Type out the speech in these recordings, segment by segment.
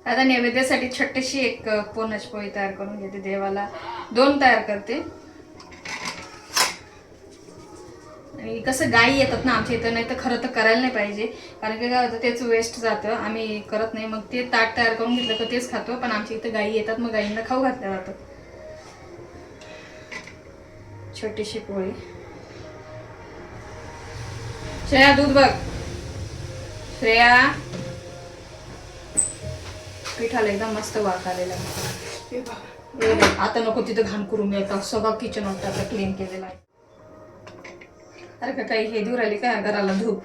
आता नैवेद्यासाठी छोटीशी एक पुरणाची पोळी तयार करून घेते. देवाला 2 तयार करते. आणि कसं गाई येतात ना आमच्या इथं, नाही तर खरं तर करायला नाही पाहिजे, कारण की काय होतं तेच वेस्ट जातं, आम्ही करत नाही. मग ते ताट तयार करून घेतलं तर तेच खातो, पण आमच्या इथं गाई येतात, मग गाईंना खाऊ घातलं जातं. छोटीशी पोळी. श्रेया दूध बघ. श्रेया पिठाला एकदम मस्त वाक आलेला आहे. आता नको तिथं घाण करून मिळतात, सगळं किचन वाटतं क्लीन केलेलं आहे. अरे का काही हे देऊ राहिली का घराला धूप.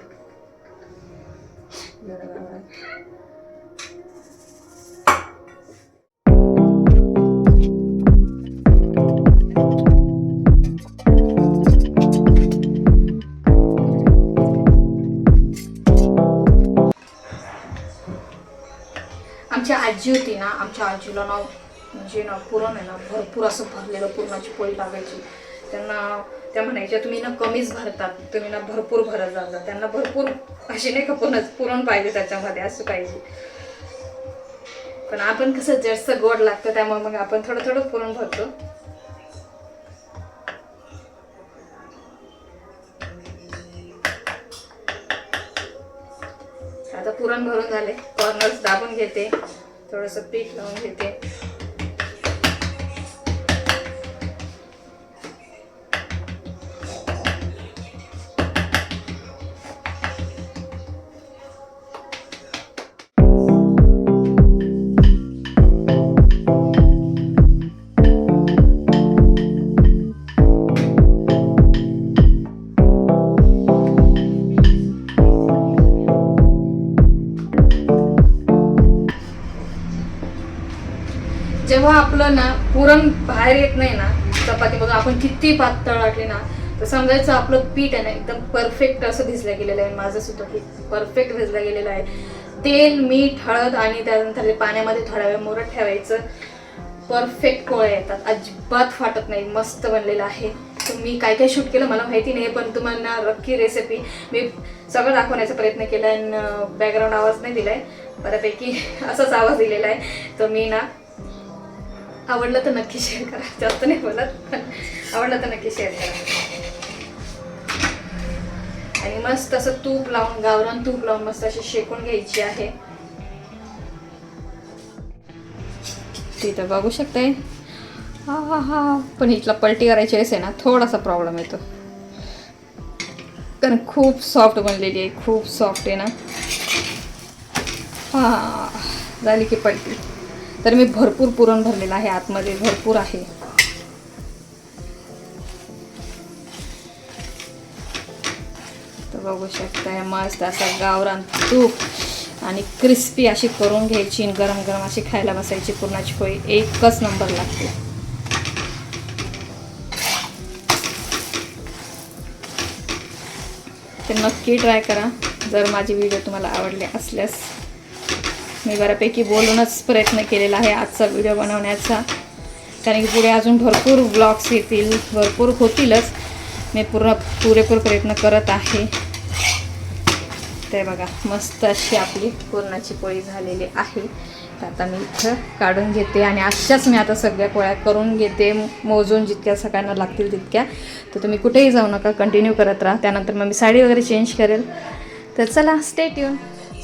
आमची आजी होती ना, आमच्या आजीला ना म्हणजे ना पुरण आहे ना भरपूर असं भरलेलं पुरणाची पोळी लागायची. त्यांना त्या म्हणायच्या तुम्ही ना कमीच भरतात, तुम्ही ना भरपूर भरत जातात. त्यांना भरपूर अशी नाही का पुरण पाहिजे त्याच्यामध्ये, असं पाहिजे. पण आपण कसं जास्त गोड लागतं त्यामुळे मग आपण थोडं थोडं पुरण भरतो. आता पुरण भरून झाले. कॉर्नर्स दाबून घेते, थोडंसं पीठ लावून घेते. जेव्हा आपलं ना पुरण बाहेर येत नाही ना, चपाती बघा आपण किती पातळ लाटली ना, तर समजायचं आपलं पीठ आहे ना एकदम परफेक्ट असं भिजलं गेलेलं आहे. माझं सुद्धा पीठ परफेक्ट भिजलं गेलेलं आहे. तेल, मीठ, हळद आणि त्यानंतर पाण्यामध्ये थोडा वेळ मुरत ठेवायचं. परफेक्ट पोळ्या येतात, अजिबात फाटत नाही. मस्त बनलेलं आहे. मी काय काय शूट केलं मला माहिती नाही, पण तुम्हाला नक्की रेसिपी मी सगळं दाखवण्याचा प्रयत्न केला आणि बॅकग्राऊंड आवाज नाही दिलाय, बऱ्यापैकी असाच आवाज दिलेला आहे. तर मी ना आवडलं तर नक्की शेअर करा, जास्त नाही बोलत, पण आवडलं तर नक्की शेअर करा. आणि मस्त असं तूप लावून, गावरान तूप लावून मस्त अशी शेकून घ्यायची आहे. तिथं बघू शकते. हा हा हा, पण इथला पलटी करायची वेळेस आहे ना थोडासा प्रॉब्लेम येतो, कारण खूप सॉफ्ट बनलेली आहे, खूप सॉफ्ट आहे ना. हा झाली की पलटी. तर मी भरपूर पुरण भरलेलं आहे, आतमध्ये भरपूर आहे. तर बघू शकताय मस्त असा गावरान तूप आणि क्रिस्पी अशी करून घ्यायची, गरम गरम अशी खायला बसायची. पुरणाची पोळी एकच नंबर लागते. तर नक्की ट्राय करा. जर माझी व्हिडिओ तुम्हाला आवडले असल्यास, मी बऱ्यापैकी बोलूनच प्रयत्न केलेला आहे आजचा व्हिडिओ बनवण्याचा, कारण की पुढे अजून भरपूर व्लॉग्स येतील, भरपूर होतीलच. मी पुरेपूर प्रयत्न करत आहे. ते बघा मस्त अशी आपली पुरणाची पोळी झालेली आहे. आता मी इथं काढून घेते आणि अशाच मी आता सगळ्या पोळ्या करून घेते, मोजून जितक्या सगळ्यांना लागतील तितक्या. तर तुम्ही कुठेही जाऊ नका, कंटिन्यू करत राहा. त्यानंतर मग मी साडी वगैरे चेंज करेल. तर चला स्टे ट्यून.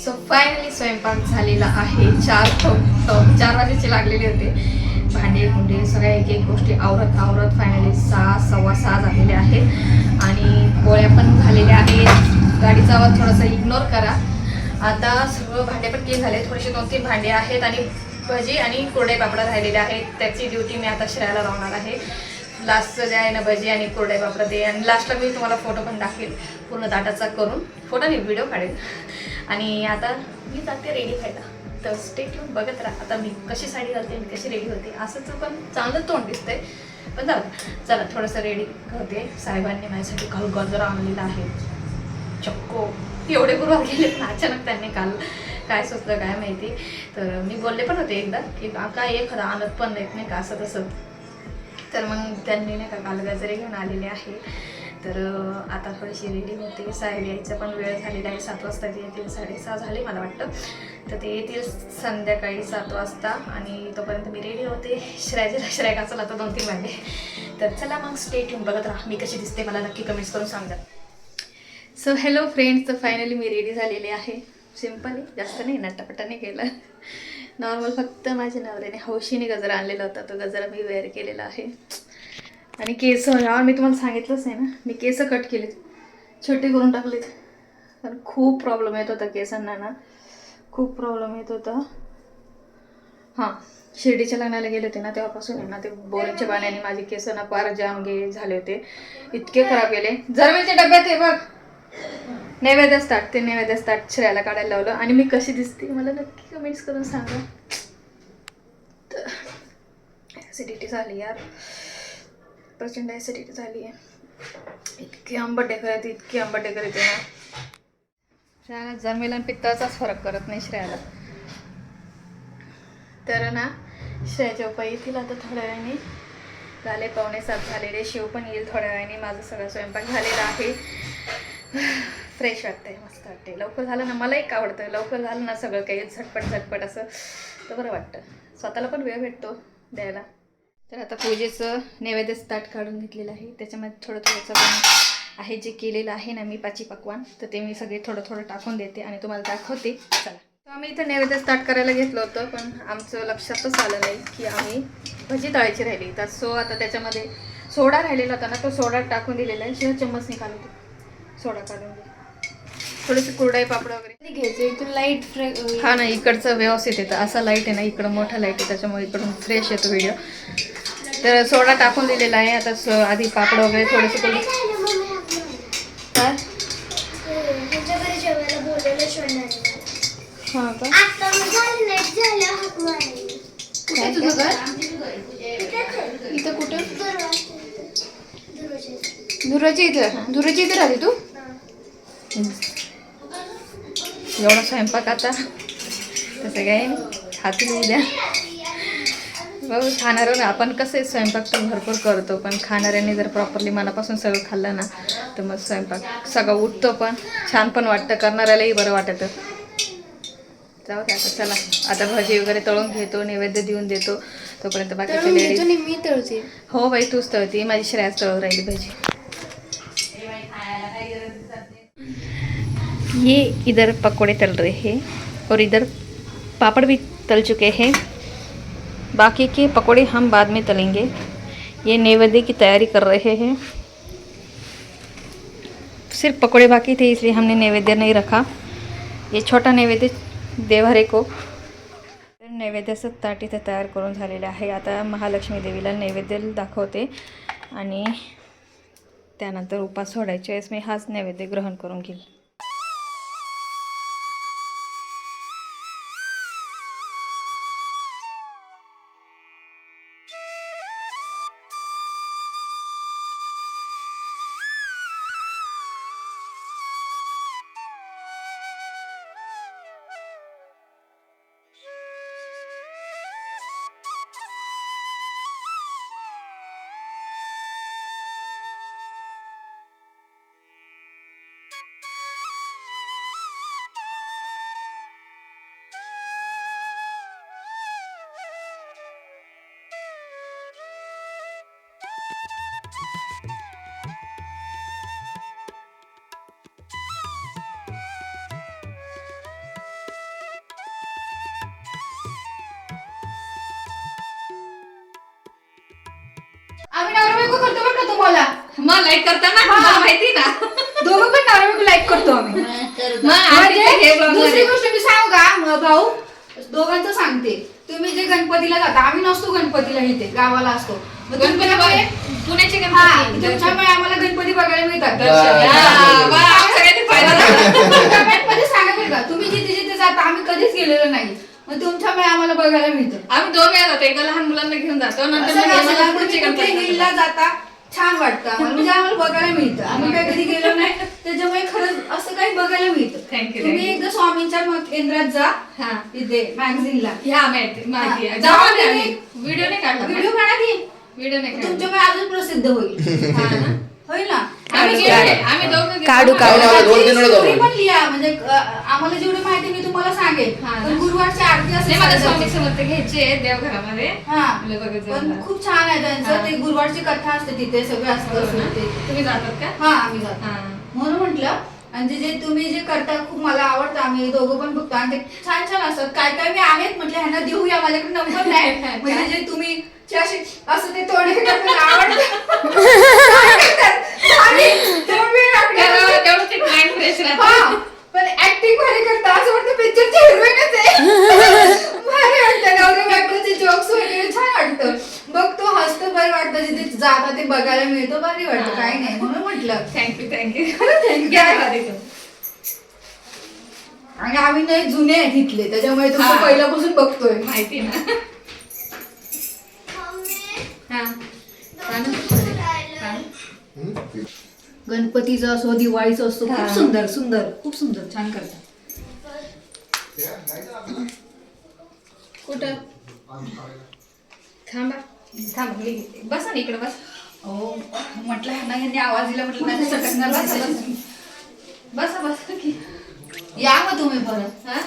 सो फायनली स्वयंपाक झालेला आहे. 4 वाजेचे लागलेले होते. भांडे कुंडे सगळ्या एक एक गोष्टी आवरत आवरत फायनली 6, 6:15 झालेले आहेत आणि पोळ्या पण झालेल्या आहेत. गाडीचा आवाज थोडासा इग्नोर करा. आता सगळं भांडे पण क्लीन झाले. थोडेसे 2-3 भांडे आहेत आणि भजी आणि कुरडे पापड राहिलेले आहेत. त्याची ड्युटी मी आता श्रेयाला लावणार आहे. लास्टचं जे आहे ना भजी आणि कुरडे पापड ते, आणि लास्टला मी तुम्हाला फोटो पण दाखवेल पूर्ण ताटाचा करून. फोटो नाही, व्हिडिओ काढेल. आणि आता मी जाते रेडी व्हायला. तर स्टे ट्यून बघत राहा. आता मी कशी साडी घालते आणि कशी रेडी होते. असंच पण चांगलं तोंड दिसतंय, पण जाऊ चला थोडंसं रेडी करते. साहेबांनी माझ्यासाठी काल गजरा आणलेला आहे. चक्को एवढे गुरुवार गेले, पण अचानक त्यांनी काल काय सुचलं काय माहिती. तर मी बोलले पण होते एकदा की काय एखादा आणत पण नाही का असं तसं. तर मग त्यांनी नाही का काल गजरे घेऊन आलेले आहे. तर आता थोडीशी रेडी होते. साहेब यायचा पण वेळ झालेला आहे, 7 वाजता येतील, 6:30 झाले मला वाटतं. तर ते येतील संध्याकाळी 7 वाजता आणि तोपर्यंत मी रेडी होते. श्रेया काचाला आता 2-3 वाजले. तर चला मग स्टे ट्यून बघत राहा. मी कशी दिसते मला नक्की कमेंट्स करून सांगा. सो हॅलो फ्रेंड्स, तर फायनली मी रेडी झालेले आहे. सिम्पली, जास्त नाही नटापटा नाही केलं, नॉर्मल. फक्त माझ्या नवऱ्याने हौशीने गजरा आणलेला होता, तो गजरा मी वेअर केलेला आहे. आणि केस यार मी तुम्हाला सांगितलंच आहे ना, मी केस कट केलेत, छोटे करून टाकलेत. कारण खूप प्रॉब्लेम येत होता केसांना ना, खूप प्रॉब्लेम येत होता. हां, शिर्डीच्या लग्नाला गेले होते ना, तेव्हापासून आहे ना ते बोरिंगच्या पाण्याने माझे केस ना फार जाम झाले होते, इतके खराब गेले. जरवेच्या डब्यात आहे बघ नैवेद्य ताट, ते नैवेद्य ताट श्रेयाला काढायला लावलं. आणि मी कशी दिसते मला नक्की कमेंट्स करून सांगा. तर ॲसिडिटी झाली यार, प्रचंड ॲसिडिटी झाली आहे. इतकी आंबट डेकर येते ना. श्रेयाला जमेल आणि पित्ताचाच फरक करत नाही श्रेयाला. तर ना श्रेयाचे पप्पा येतील आता थोड्या वेळाने, झाले 6:45 झालेले. शिव पण येईल थोड्या वेळाने. माझं सगळं स्वयंपाक झालेला आहे. फ्रेश वाटतंय, मस्त वाटते. लवकर झालं ना, मला एक आवडतं लवकर झालं ना सगळं काही झटपट असं, तर बरं वाटतं. स्वतःला पण वेळ भेटतो द्यायला. तर आता पूजेचं नैवेद्य ताट काढून घेतलेलं आहे. त्याच्यामध्ये थोडंसं पण आहे जे केलेलं आहे ना मी पाची पक्वान, तर ते मी सगळे थोडं टाकून देते आणि तुम्हाला दाखवते. चला, तर आम्ही इथं नैवेद्य ताट करायला घेतलं होतं, पण आमचं लक्षातच आलं नाही की आम्ही भजी तळायची राहिली. तर आता त्याच्यामध्ये सोडा राहिलेला होता ना, तो सोडा टाकून दिलेला आहे. शिवाय चम्मच नाही काढून सोडा काढून घे. थोडीशी कुरडाई पापड वगैरे घ्यायचे. इथून लाईट हा ना इकडचं व्यवस्थित येतं, असा लाईट आहे ना, इकडं मोठा लाईट आहे त्याच्यामुळे इकडून फ्रेश येतो व्हिडिओ. तर सोडा टाकून दिलेला आहे. आता आधी पापड वगैरे थोडेसे करून काय हां का तुझं घर इथं कुठं धुराची इथं राहते तू. एवढा स्वयंपाक आता तसं काय खातील उद्या बघू. खाणार ना आपण कसं स्वयंपाक तर भरपूर करतो, पण खाणाऱ्यांनी जर प्रॉपरली मनापासून सगळं खाल्लं ना तर मग स्वयंपाक सगळं उठतो, पण छान पण वाटतं, करणाऱ्यालाही बरं वाटतं. जाऊ दे आता, चला आता भजी वगैरे तळून घेतो, नैवेद्य देऊन देतो. तोपर्यंत बाकीचे लेडीज मी तळते. हो बाई तूच तळते, माझी श्रेयाच तळून राहिली भजी. ये इधर पकोड़े तल रहे हैं और इधर पापड़ भी तल चुके हैं. बाकी के पकोड़े हम बाद में तलेंगे. ये नैवेद्य की तैयारी कर रहे हैं. सिर्फ पकोड़े बाकी थे इसलिए हमने नैवेद्य नहीं रखा. ये छोटा नैवेद्य देवहरे को. नैवेद्याचं ताट इथे तयार करून झालेलं आहे. आता महालक्ष्मी देवीला नैवेद्य दाखवते आणि त्यानंतर उपास सोडायच्या वेळेस मी हाच नैवेद्य ग्रहण करून घेईल. आम्ही नवरा बायको करतो बरं का तुम्हाला. मग लाईक करताना मला माहिती ना, दोघं पण नवरा बायको लाईक करतो आम्ही. दुसरी गोष्ट मी सांगू का भाऊ, दोघांचं सांगते. तुम्ही जे गणपतीला जाता, आम्ही नसतो गणपतीला, इथे गावाला असतो. गणपती पुण्याचे गणपती, त्याच्यामुळे आम्हाला गणपती बघायला मिळतात. गणपती सांगा बरं का, तुम्ही जिथे जिथे जाता आम्ही कधीच गेलेलो नाही, मग तुमच्यामुळे आम्हाला बघायला मिळतं. आम्ही 2 वेळा जातो, एकदा लहान मुलांना घेऊन जातो, नंतर जाता छान वाटतं म्हणजे आम्हाला बघायला मिळतं. आम्ही काय कधी गेलो नाही, त्याच्यामुळे खरंच असं काही बघायला मिळतं. थँक्यू. तुम्ही एकदा स्वामींच्या केंद्रात जा, तिथे मॅगझिनला व्हिडिओ नाही काढला. व्हिडिओ काढा की, व्हिडिओ नाही, तुमच्यामुळे अजून प्रसिद्ध होईल. होईल ना. आम्ही दोघं काढू तुम्ही पण लिहा म्हणजे आम्हाला जेवढी माहिती मी तुम्हाला सांगेल. पण गुरुवारची आरती नाही, मला स्वामी असते. समर्थ घ्यायचे आहेत देवघरामध्ये. हा मला बघायचं पण होतं. खूप छान आहे त्यांचं. हा. ते गुरुवारची कथा असते तिथे सगळं असतं ते. तुम्ही जातात का? हा आम्ही जातो हा. म्हणून म्हटलं. आणि जे तुम्ही जे करता खूप मला आवडतं. आम्ही दोघं पण बघतो आणि ते छान छान असतात. काय काय मी आहेत म्हटलं ह्यांना देऊया माझ्याकडे नंबर नाही. म्हणजे जे तुम्ही जे असे असं ते तोंड हे करतात, आवडतं. आणि दोन वेळ लागले. तेवढंच एक माइंड फ्रेश राहतं. हा, पण ऍक्टिंग भारी करता असं वाटतं पिक्चरची हिरोईनच आहे. भारी वाटतं नवऱ्या बायकोचे जोक्स वगैरे छान वाटतं. बघ तो हसतो बरं वाटतं. जिथे जाता ते बघायला मिळतं भारी वाटतं. काही नाही म्हणून म्हटलं थँक्यू आणि आम्ही नाही जुने आहेत इथले त्याच्यामुळे तुम्ही हा. पहिल्यापासून बघतोय. माहिती ना. हा. गणपतीचं असो दिवाळीचं असो हा. खूप सुंदर सुंदर खूप सुंदर छान करतात. कुठं थांबा मी घेते. बसा ना इकडे बस. हो म्हटलं ह्यांना यांनी आवाज दिला म्हटलं नाही तर सटकणार नाही. बसा की. या मग तुम्ही परत. हा?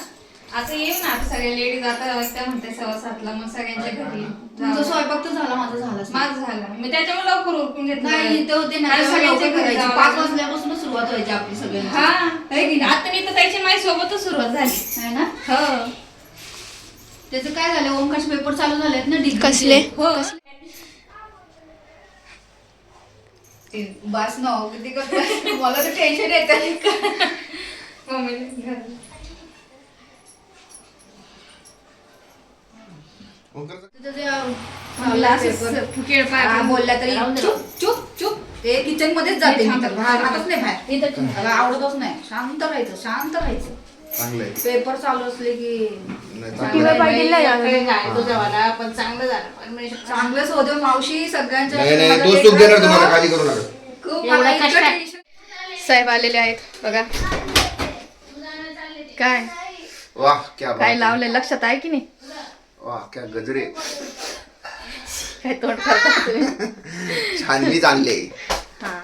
आता येऊ ना. आता सगळ्या लेडीज आता त्या म्हणते 7:15 मग सगळ्यांच्या घरी तुमचा स्वयंपाक तर झाला माझा झाला. माझं झालं. मी त्याच्यामुळे लवकर उरकून घेतलं. नाही इथे होते ना आणि तेव्हा सगळ्यांच्या लवकर घरी करायची. जावं 5 लागलं. वाजल्यापासून सुरुवात व्हायची आपली सगळ्यांची. हा है की नाही? आता मी तर त्याची माझ्या सोबतच सुरुवात झाली. है ना. हो त्याचं काय झालं ओमकारचे पेपर चालू झालेत ना डिग्री. कसले? हो बस ना हो, किती करतोय. मला तर टेन्शन येतं. मम्मीने तुझं जे मला असं पेपर फुकेळ पाय हा, बोलल्या तरी राहून दे. चुप चुप चुप. ते किचन मध्येच जाते मी तर. थांब. राहतच नाही बाहेर. इथं ठेव. मला आवडतच नाही. शांत राहायचं शांत राहायचं. चांगलंय. पेपर चालू असले की नाही, टीव्ही चांगलंय. पाहिलेला आहे याकडे का? काय तुझ्यावाला पण चांगलं झालं. परमेश्वर चांगलंच होतं मावशी सगळ्यांच्या. नाही नाही माझं तो ते सुख देणार करतो. तुम्हाला, काळजी करू नका. खूप एवढं मला इतकं कष्ट. टेन्शन. साहेब आलेले आहेत बघा. काय वाह क्या बात काय आहे. लावलंय लक्षात आहे की नाही? वाह क्या गजरे. काय तोंड करता तुम्ही? छानलीच आणले. हा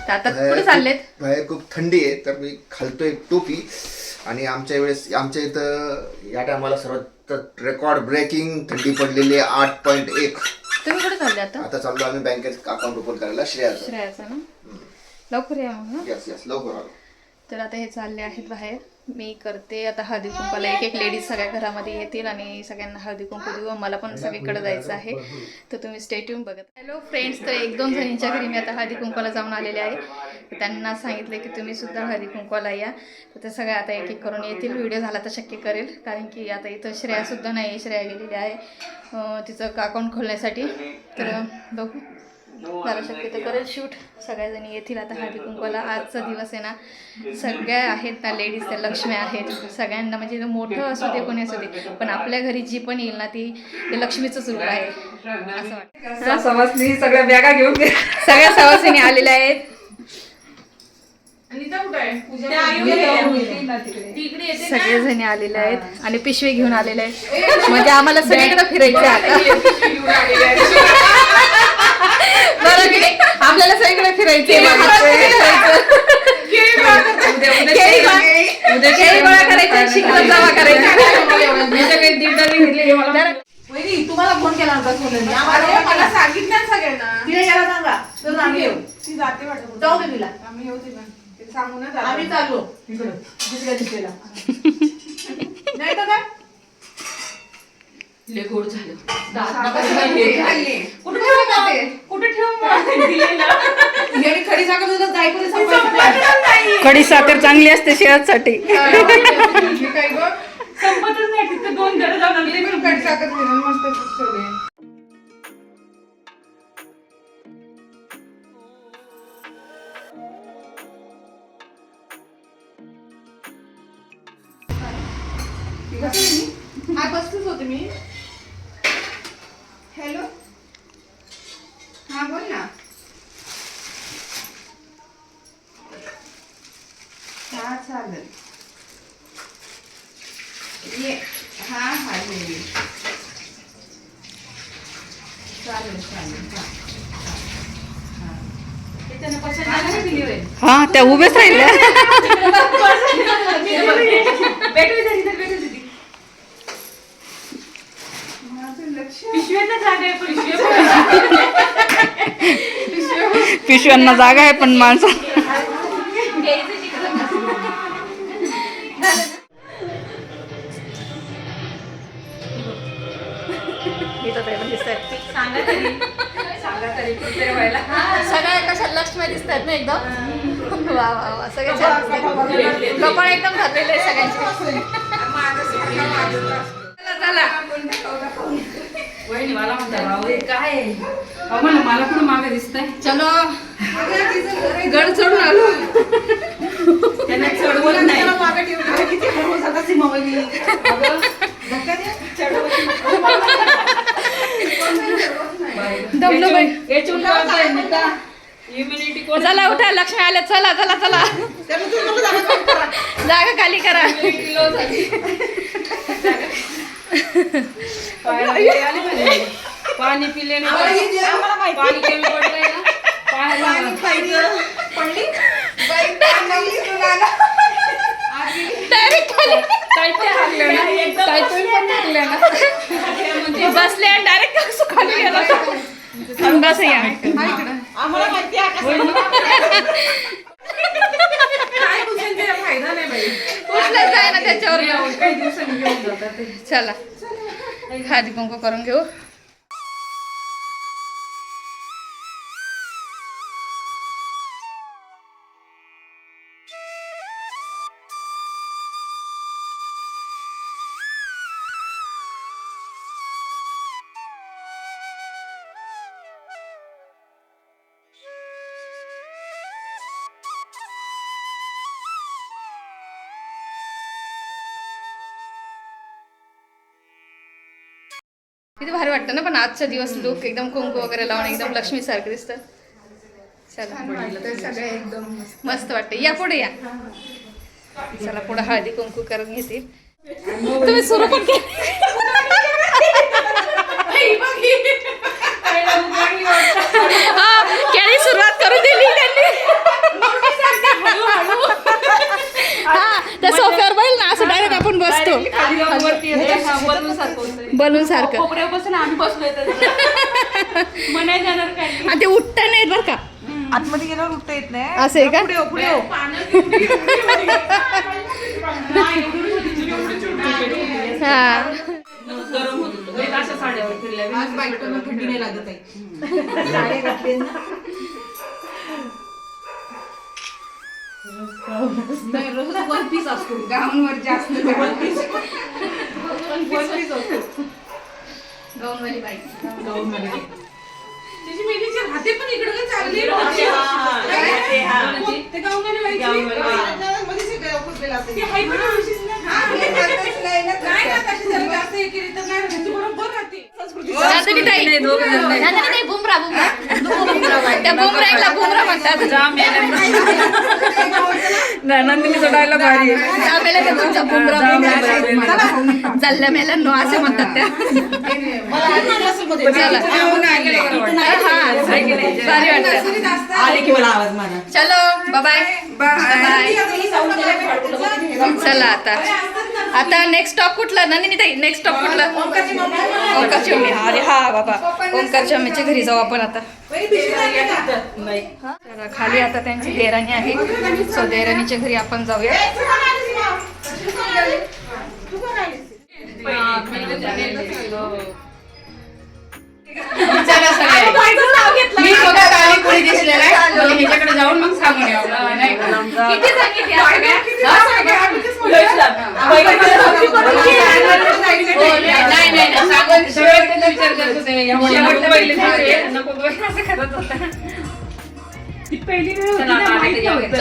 तर आता कुठे चाललेत? बाहेर खूप थंडी आहे तर मी घालतोय टोपी. आणि आमच्या इथं या टायमाला सर्वात रेकॉर्ड ब्रेकिंग थंडी पडलेली आहे 8.1. तुम्ही कुठे चालले आता? आता चाललो आम्ही बँकेत अकाउंट ओपन करायला श्रेयाचं. श्रेयाचं ना. लवकर या मग. हं? यस यस लवकर आलो. तर आता हे चालले आहेत बाहेर. मी करते आता हळदी कुंकाला. एक लेडीज सगळ्या घरामध्ये येतील आणि सगळ्यांना हळदी कुंकू देऊ. मला पण सगळीकडे जायचं आहे तर तुम्ही स्टे ट्यून बघत. हॅलो फ्रेंड्स, तर 1-2 जणींच्या घरी मी आता हळदी कुंकाला जाऊन आलेले आहे. तर त्यांना सांगितले की तुम्ही सुद्धा हळदी कुंकाला या. तर ते सगळ्या आता एक एक करून येतील. व्हिडिओ झाला तर शक्य करेल कारण की आता इथं श्रेयासुद्धा नाही आहे. श्रेया गेलेली आहे तिचं अकाउंट खोलण्यासाठी. तर बघू मला शक्य तर करेल शूट. सगळ्याजणी येतील आता हळदी कुंकवाला. आजचा दिवस आहे ना. सगळ्या आहेत ना लेडीज त्या लक्ष्म्या आहेत. सगळ्यांना म्हणजे मोठं असू दे कोणी असू दे पण आपल्या घरी जी पण येईल ना ती लक्ष्मीचंच रूप आहे असं वाटतं. सवासनी सगळ्या बॅगा घेऊन सगळ्या सवासिनी आलेल्या आहेत. सगळेजणी आलेले आहेत आणि पिशवी घेऊन आलेले आहेत. म्हणजे आम्हाला सगळीकडे फिरायचं आता. बरं की नाही? आपल्याला सगळीकडे फिरायचंय. केळी गोळा करायचं, शिकवत जमा करायचं. तुम्हाला फोन केला होता सोनूने. अरे मला सांगितलं सगळ्यांना. तिला यायला सांगा तर आम्ही येऊ. ती जाते वाटत. जाऊ दे तिला. आम्ही येऊ तिला. ते सांगूनच आम्ही चाललो इकडं दुसऱ्या दिशेला. नाही तर काय लय गोड झालं. कुठे ठेवलं ते? कुठे ठेवून खडी साखर तुझं जाईपर्यंत संपायचं. खडी साखर चांगली असते शेळ्यासाठी. काय गं? संपतच नाही तिथं 2 जण जाऊन ते पण कट साखर घेऊन मस्त ठेवले. हा बसलीच होते मी. हॅलो हा बोल ना. हा चालेल ये. हा ये चालेल हा. हा त्या उभेच राहिल्या. पिशव्यांना जागा आहे पण माणसं सगळ्या कशा लक्ष्मी दिसतात ना एकदम. वा वा वा सगळे छान दिसतात. कपाळ एकदम घातलेले आहे सगळ्यांचे. चला मला म्हणतात काय मला कुठं मागे दिसतंय. चलो गड चढून आलो. त्यांना चढवत नाही. दमलो बाई. इम्युनिटी चला उठा लक्ष्मी आल्या. चला चला चला जागा खाली करा. पाणी पिले पाणी कमी पडलंय ना. डायरेक्ट खाली. बसले आणि डायरेक्ट खाली गेला. बस या फायदा नाही बाई. उठलं जाय ना त्याच्यावर. काही दिवसांनी घेऊन जातात. चला हळदी कुंकू करून घेऊ. किती भारी वाटतं ना पण आजचा दिवस लुक एकदम कुंकू वगैरे लावून एकदम लक्ष्मी सारखं दिसतं. चला सगळे एकदम मस्त वाटतं. या पुढे या. चला पुढे हळदी कुंकू करून घेतील. तुम्ही सुरू पण केलं. हा केळी सुरुवात करून दिली त्यांनी. हा त्या सोफ्यावर बैल ना असं डायरेक्ट आपण बसतो बलून सारखं. कोपऱ्यापासून आम्ही बसलोय म्हणाय जाणार काय. आणि ते उठता नाहीत बरं का. आतमध्ये गेल्यावर उठता येत नाही. असं आहे का. हा गरम होत होतं. अशा साड्यावर फिरल्या. आज बायकोला थंडी नाही लागत आहे. साड्या घातले ना. नाही रोज वन पीस असतो. गाऊनवर जास्त वन पीस असतो. गाऊनवाली बाई. तिची मेलीची हाते पण इकडे काय चालली. ते गाववाली बाई. मध्ये सगळं खुपलेलं असतं. ती हाय पण अशीच ना. नाही ना तशी जरा जास्त हे केली तर नाही राहत. ती बरोबर राहते. नंदिनी ताई. नंदिनी ताई बुमरा त्या बुमराला बुमरा म्हणतात. नंदिनीचा डायलॉग भारी आहे. जामेला ते तुमचा बुमरा चालल्या मेल्यांनो असे म्हणतात त्या. चला. हा भारी वाटतं. आले की मला आवाज मारा. चलो बाय बाय. चला आता नेक्स्ट स्टॉप कुठला नंदिनी ताई. नेक्स्ट स्टॉप कुठला. ओंकारची मम्मी. अरे हा बाबा ओंकारच्या मम्मीच्या घरी जाऊ आपण आता. चला खाली आता त्यांची देराणी आहे. सो देराणीच्या घरी आपण जाऊया. चला सगळे. मी बघा गावी कोणी दिसलेलं आहे. मला ह्याच्याकडे जाऊन मग सांगून यावं. नाही का? किती सांगितली नाही नाही सांगून शेवटचा विचार करत होते. शेवटचं पहिले नको असं करत होता. ती पहिली वेळ होती ना, माहिती नव्हतं.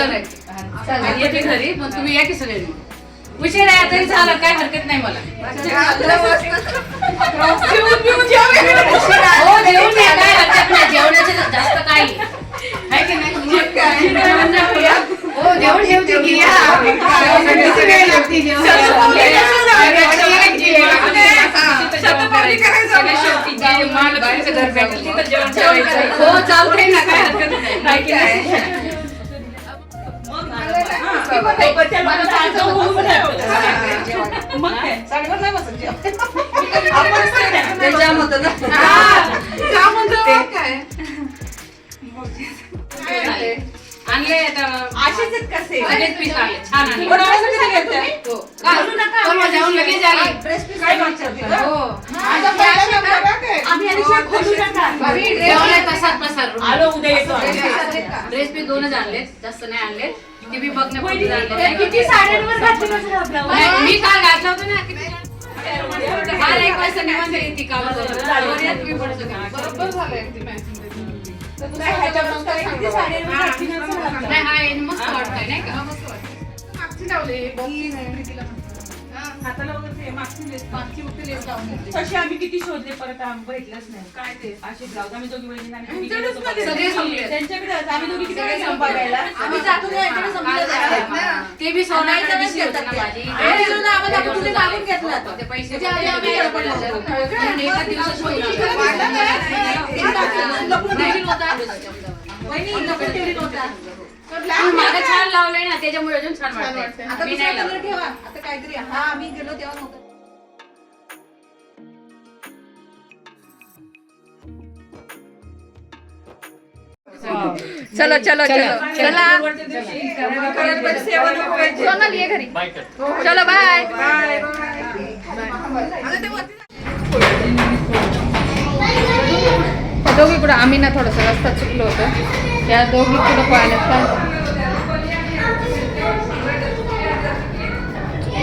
चला येते घरी मग तुम्ही या की सगळ्यांनी. उशीर आहे तरी झालं काय हरकत नाही मला. हो जेवून या काय हरकत नाही. जेवणाचं जास्त काही आहे की नाही. हो जेवण जेवते की महालक्ष्मीचं घर भेटेल तिथं जेवण जेवण करायचं. करायचं. हो चालतंय ना, काय हरकत नाही. काय काय? मला चालतं होऊन नाही. मग काय साडीवर नाही बसत जेवण. आपण जाम होतं ना. का म्हणतो काय आणले आता असेच आहेत कसे सगळेच पीस आणले, छान आणले. बनवायला किती घेताय? हो. परवा जाऊन लगेच आले. काय मागच्या होती? हो. आता पहिला नंबर आहे काय? आम्ही आणि शेत खोलू नका. जेवणात प्रसाद प्रसाद आलो उद्या येतो आम्ही. ड्रेस पीस 2च आणलेत, जास्त नाही आणले. ते बी बघण्यापुरते आणले. किती साड्यांवर घातलं नाही, मी काल घातलं होतं ना किती काल 1 वाजता निवांत येते काल तुम्ही पडतो का? बरोबर झालंय ती matching. नाही, ह्याच्यावर काय किती साड्यांवर घातली नसेल आपल्याला. नाही हा आहे, मस्त वाटतंय नाही का? मागची लावली, बॉक्सी नाही, प्रीतीला म्हणतात. हाताला वगैरे ते मागची उठते लेस लावून घेतली. तशी आम्ही किती शोधले परत आम्ही भेटलंच नाही. काय ते असे ब्लाऊज आम्ही दोघी बहिणी सगळे संपले. त्यांच्याकडे आम्ही दोघी किती वेळा जाऊन बघायला. आम्ही जातो ना, याच्याकडे संपलेच आहेत ना. ते बी सोन्याकडे आणायचं दिसली होती ना नसतं माझी. ते. आणि तिथून आम्हाला आपण कुठे मागून घेतलं होतं. ते पैसे म्हणजे आम्ही गडबड लावतो. आणि एका दिवसात शिवलं. वाटलं नाही. लपून ठेवली नव्हता. वहिनी, लपून ठेवली नव्हता. मला छान लावलंय ना त्याच्यामुळे अजून छान आता वाटतंय. मी दुसरा नाही कलर लावलं. ठेवा. आता काहीतरी हा आम्ही गेलो तेव्हा नव्हतं. चलो चलो चलो चला सेवन व्हायचे. सोनल ये घरी चलो बाय दोघी कुठं आम्ही ना थोडंसं रस्ता चुकलो होतं त्या दोघी कुठं पळाल्यात का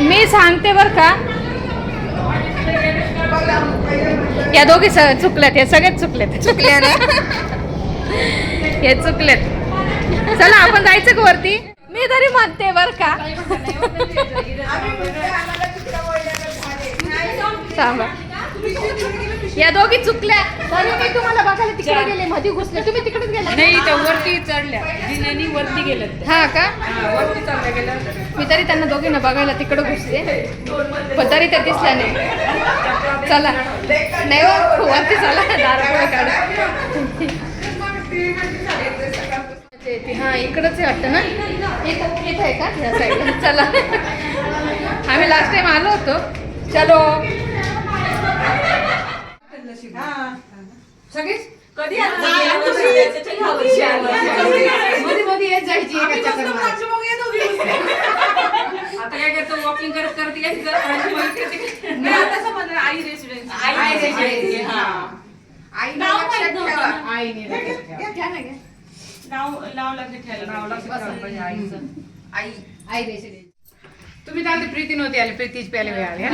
मी सांगते बर का या दोघी चुकल्यात हे सगळेच चुकले ना हे चुकलेत चला आपण जायचं का वरती मी तरी म्हणते बर का थांबा या दोघी चुकल्या तरी मी तुम्हाला बघायला तिकडे गेले मध्ये घुसले तुम्ही तिकडेच गेले नाही तर वरती चढल्या जिन्यानी वरती गेलं हा का वरती चालल्या गेल्या मी तरी त्यांना दोघींना बघायला तिकडे घुसले पण तरी ते दिसल्या नाही चला नाही हो, वरती चला दारापुढे काढू हा इकडंच आहे वाटतं ना इथं आहे का ह्या साईडला चला आम्ही लास्ट टाइम आलो होतो चलो सगळीच कधी मध्ये येत जायची एका चक्करमध्ये. आता काय करतो वॉकिंग करत करत यायचं आणि मग इकडे- आई रेसिडेन्स आई रेसिडेन्सी, हा. आई नाव लक्षात ठेवा. आईने घ्या ना घ्या नाव लक्षात ठेवायला नाव लक्षात ठेवायला पाहिजे आईचं. आई रेसिडेन्सी तुम्ही तर प्रीती नव्हती आली प्रीतीच प्याले वेळ आली है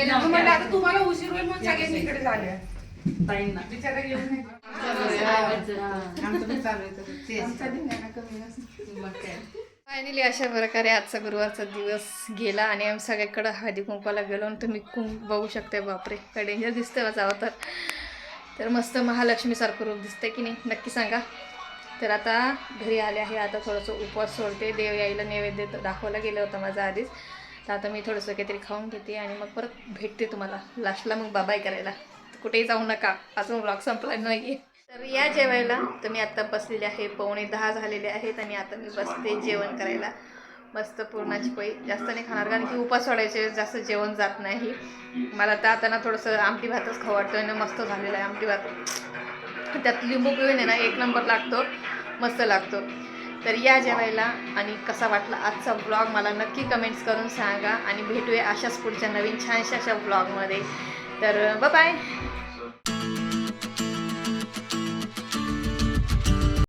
ना? म्हणलं आता तुम्हाला उशीर होईल म्हणून सगळ्यांनी इकडे झाले ताईंना. बिचारा येऊन नाही. फायनली अशा प्रकारे आजचा गुरुवारचा दिवस गेला आणि आम्ही सगळ्याकडं हळदी कुंकवाला गेलो आणि तुम्ही बघू शकता बापरे काय डेंजर दिसतंय माझा तर मस्त महालक्ष्मीसारखं रूप दिसतंय की नाही नक्की सांगा तर आता घरी आले आहे आता थोडंसं उपवास सोडते देव यायला नैवेद्य दाखवायला गेलं होतं माझं आधीच तर आता मी थोडंसं काहीतरी खाऊन घेते आणि मग परत भेटते तुम्हाला लास्टला मग बाबाय करायला कुठेही जाऊ नका अजून व्लॉग संपला नाही आहे तर या जेवायला तर मी आता बसलेले आहे 9:45 झालेले आहेत आणि आता मी बसते जेवण करायला मस्त पुरणाची पोळी जास्त नाही खाणार कारण की उपास सोडायचे जास्त जेवण जात नाही मला तर आता ना थोडंसं आमटी भातच खाऊ वाटतं आणि मस्त झालेलं आहे आमटी भात त्यात लिंबू पिळून आहे ना 1 नंबर लागतो मस्त लागतो तर या जेवायला आणि कसा वाटला आजचा व्लॉग मला नक्की कमेंट्स करून सांगा आणि भेटूया अशाच पुढच्या नवीन छानशा अशा व्लॉगमध्ये तर बाय